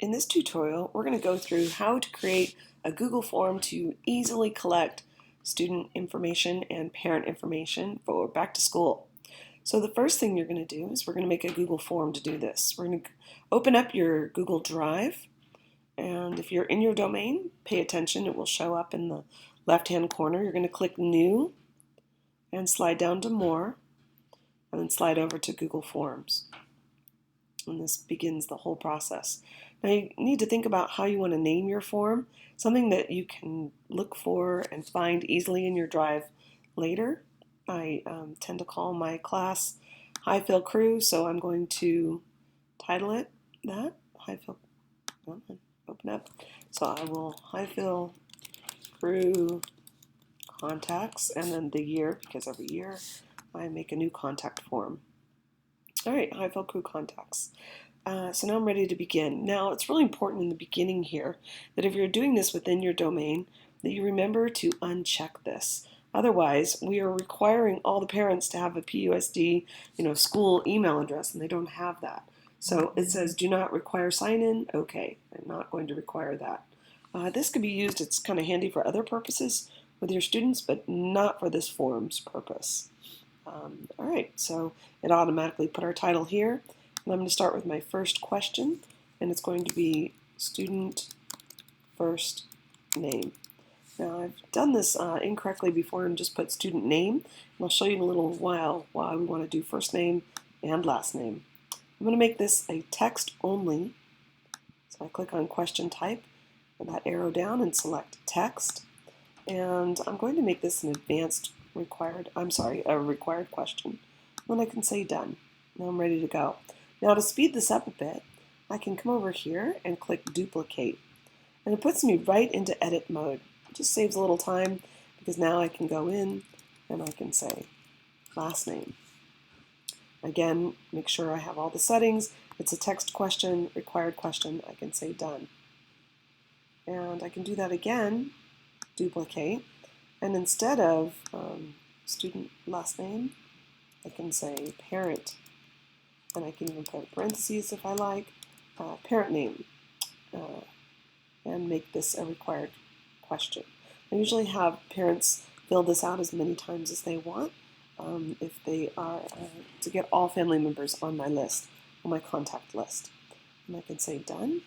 In this tutorial, we're going to go through how to create a Google form to easily collect student information and parent information for back to school. So the first thing you're going to do is we're going to make a Google form to do this. We're going to open up your Google Drive, and if you're in your domain, pay attention. It will show up in the left-hand corner. You're going to click New and slide down to More, and then slide over to Google Forms. And this begins the whole process. Now you need to think about how you want to name your form, something that you can look for and find easily in your Drive later. I tend to call my class High Fill Crew, so I'm going to title it that. High Fill, open up. So I will High Fill Crew Contacts, and then the year, because every year I make a new contact form. All right, High Fill Crew Contacts. So now I'm ready to begin. Now it's really important in the beginning here that if you're doing this within your domain, that you remember to uncheck this. Otherwise, we are requiring all the parents to have a PUSD, school email address, and they don't have that. So it says do not require sign-in. Okay, I'm not going to require that. This could be used, it's kind of handy for other purposes with your students, but not for this form's purpose. All right, so it automatically put our title here. And I'm going to start with my first question, and it's going to be student first name. Now I've done this incorrectly before and just put student name, and I'll show you in a little while why we want to do first name and last name. I'm going to make this a text only, so I click on question type and that arrow down and select text, and I'm going to make this an a required question. Then I can say done. Now I'm ready to go. Now to speed this up a bit, I can come over here and click duplicate. And it puts me right into edit mode. It just saves a little time because now I can go in and I can say last name. Again, make sure I have all the settings. It's a text question, required question. I can say done. And I can do that again, duplicate. And instead of student last name, I can say parent. And I can even put parentheses if I like, parent name, and make this a required question. I usually have parents fill this out as many times as they want if they are to get all family members on my list, on my contact list. And I can say done.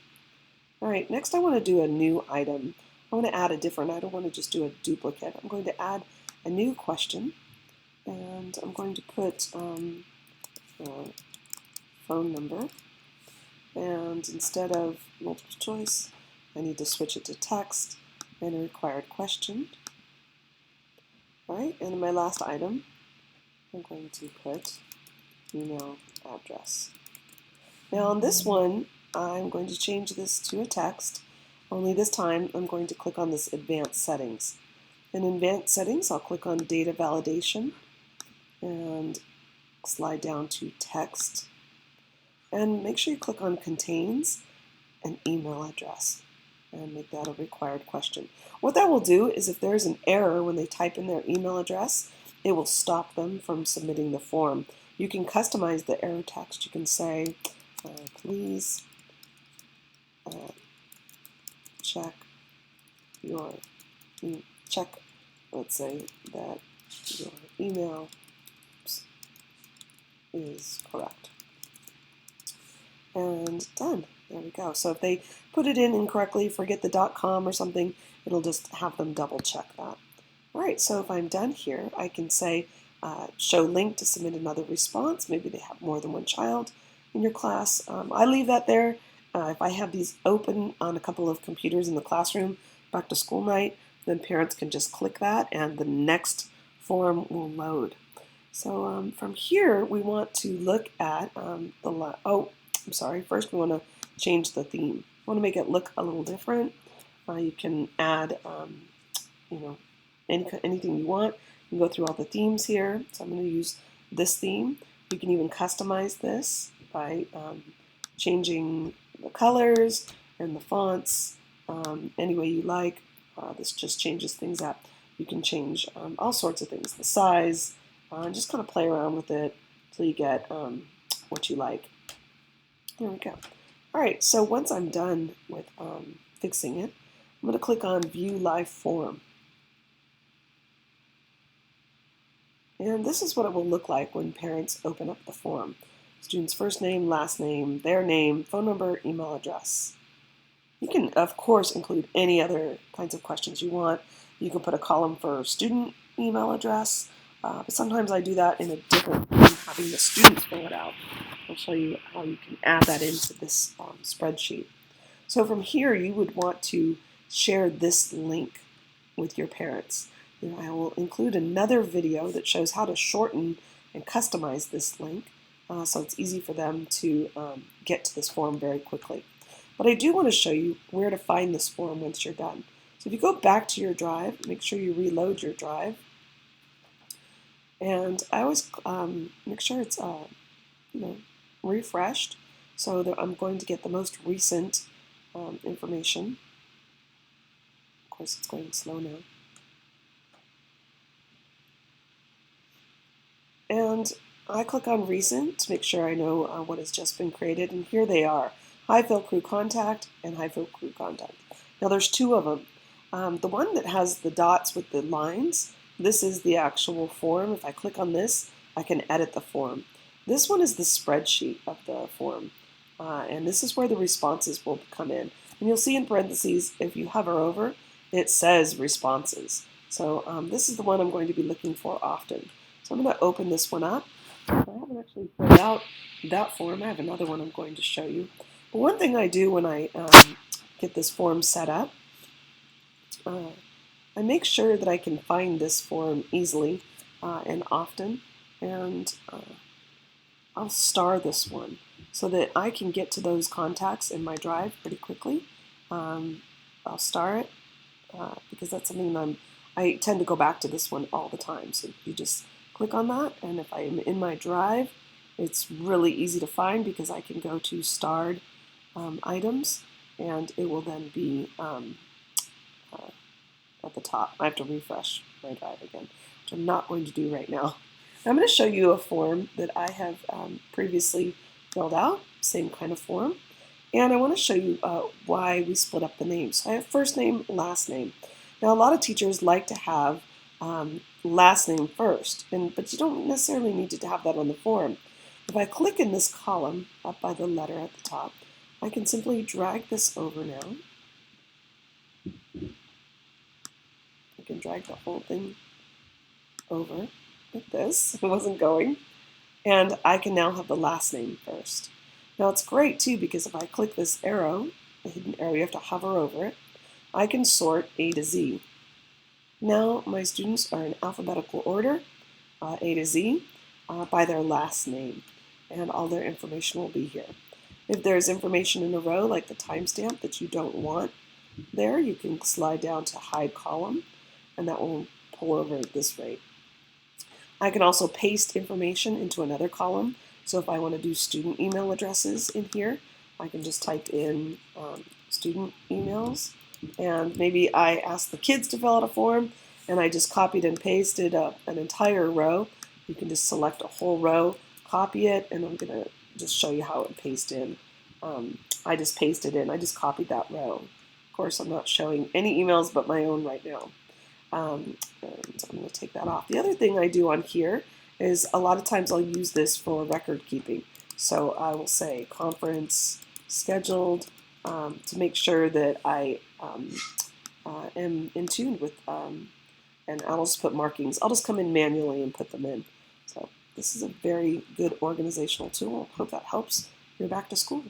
All right, next I want to do a new item. I want to add a different, I don't want to just do a duplicate. I'm going to add a new question, and I'm going to put phone number, and instead of multiple choice I need to switch it to text and a required question. Alright, and in my last item I'm going to put email address. Now on this one I'm going to change this to a text, only this time I'm going to click on this advanced settings. In advanced settings I'll click on data validation and slide down to text. And make sure you click on contains an email address and make that a required question. What that will do is if there's an error when they type in their email address, it will stop them from submitting the form. You can customize the error text. You can say, please let's say that your email is correct. And done. There we go. So if they put it in incorrectly, forget the .com or something, it'll just have them double check that. All right, so if I'm done here, I can say show link to submit another response. Maybe they have more than one child in your class. I leave that there. If I have these open on a couple of computers in the classroom, back to school night, then parents can just click that and the next form will load. So from here, we want to look at first we want to change the theme. We want to make it look a little different. You can add, anything you want. You can go through all the themes here. So I'm going to use this theme. You can even customize this by changing the colors and the fonts any way you like. This just changes things up. You can change all sorts of things, the size, just kind of play around with it until you get what you like. There we go. All right, so once I'm done with fixing it, I'm going to click on View Live Form. And this is what it will look like when parents open up the form. Student's first name, last name, their name, phone number, email address. You can, of course, include any other kinds of questions you want. You can put a column for student email address, but sometimes I do that in a different way, having the students fill it out. I'll show you how you can add that into this spreadsheet. So from here, you would want to share this link with your parents. I will include another video that shows how to shorten and customize this link so it's easy for them to get to this form very quickly. But I do want to show you where to find this form once you're done. So if you go back to your drive, make sure you reload your drive. And I always make sure it's refreshed so that I'm going to get the most recent information. Of course, it's going slow now. And I click on Recent to make sure I know what has just been created. And here they are, Highfield Crew Contact and Highfield Crew Contact. Now there's two of them. The one that has the dots with the lines, this is the actual form. If I click on this, I can edit the form. This one is the spreadsheet of the form. And this is where the responses will come in. And you'll see in parentheses, if you hover over, it says responses. So this is the one I'm going to be looking for often. So I'm going to open this one up. I haven't actually filled out that form. I have another one I'm going to show you. But one thing I do when I get this form set up, I make sure that I can find this form easily and often. And I'll star this one so that I can get to those contacts in my drive pretty quickly. I'll star it because that's something I tend to go back to this one all the time. So you just click on that, and if I'm in my drive, it's really easy to find because I can go to starred items, and it will then be at the top. I have to refresh my drive again, which I'm not going to do right now. I'm going to show you a form that I have previously filled out, same kind of form, and I want to show you why we split up the names. So I have first name, last name. Now a lot of teachers like to have last name first, but you don't necessarily need to have that on the form. If I click in this column up by the letter at the top, I can simply drag this over now. I can drag the whole thing over like this. It wasn't going. And I can now have the last name first. Now it's great too because if I click this arrow, the hidden arrow, you have to hover over it, I can sort A to Z. Now my students are in alphabetical order, A to Z, by their last name, and all their information will be here. If there's information in a row, like the timestamp that you don't want there, you can slide down to hide column, and that will pull over at this rate. I can also paste information into another column, so if I want to do student email addresses in here, I can just type in student emails. And maybe I asked the kids to fill out a form and I just copied and pasted an entire row. You can just select a whole row, copy it, and I'm going to just show you how it pastes in. I just pasted in, I just copied that row. Of course, I'm not showing any emails but my own right now. And I'm going to take that off. The other thing I do on here is a lot of times I'll use this for record keeping. So I will say conference scheduled to make sure that I am in tune with, and I'll just put markings. I'll just come in manually and put them in. So this is a very good organizational tool. Hope that helps. You're back to school.